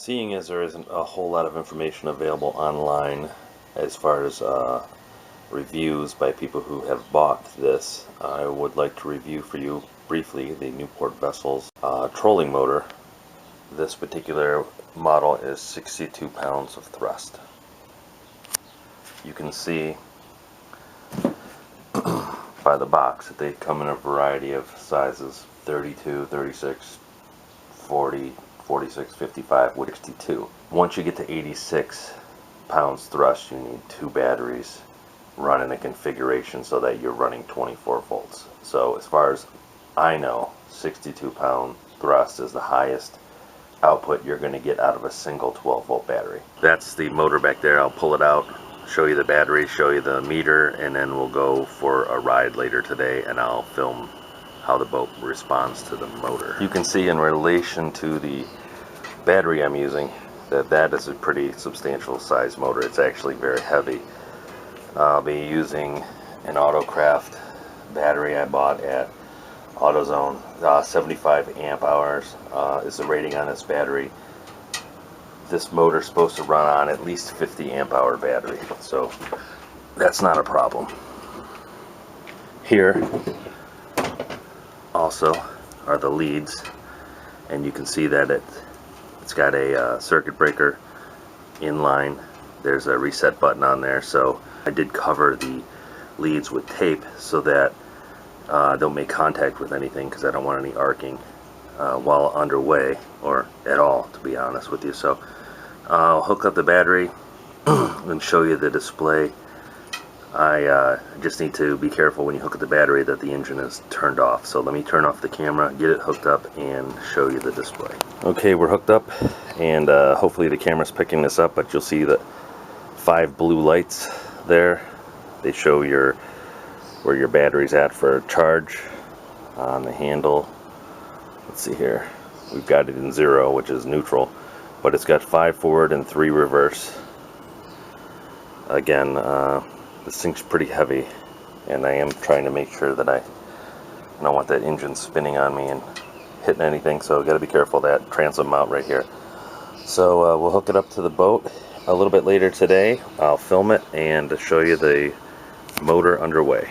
Seeing as there isn't a whole lot of information available online as far as reviews by people who have bought this, I would like to review for you briefly the Newport Vessels trolling motor. This particular model is 62 pounds of thrust. You can see by the box that they come in a variety of sizes: 32, 36, 40, 46, 55, 62. Once you get to 86 pounds thrust, you need two batteries run in a configuration so that you're running 24 volts. So as far as I know, 62 pound thrust is the highest output you're going to get out of a single 12 volt battery. That's the motor back there. I'll pull it out, show you the battery, show you the meter, and then we'll go for a ride later today and I'll film how the boat responds to the motor. You can see in relation to the battery I'm using that is a pretty substantial size motor. It's actually very heavy. I'll be using an watercraft battery I bought at AutoZone. 75 amp hours is the rating on this battery. This motor is supposed to run on at least 50 amp hour battery, so that's not a problem. Here also are the leads, and you can see that it's got a circuit breaker inline. There's a reset button on there, so I did cover the leads with tape so that don't make contact with anything, because I don't want any arcing while underway, or at all, to be honest with you. So I'll hook up the battery and show you the display. I just need to be careful when you hook up the battery that the engine is turned off. So let me turn off the camera, get it hooked up, and show you the display. Okay, we're hooked up, and hopefully the camera's picking this up, but you'll see the 5 blue lights there. They show where your battery's at for charge on the handle. Let's see here. We've got it in 0, which is neutral, but it's got 5 forward and 3 reverse. Again, this thing's pretty heavy, and I am trying to make sure that I don't want that engine spinning on me and hitting anything, so got to be careful of that transom mount right here. So we'll hook it up to the boat a little bit later today. I'll film it and show you the motor underway.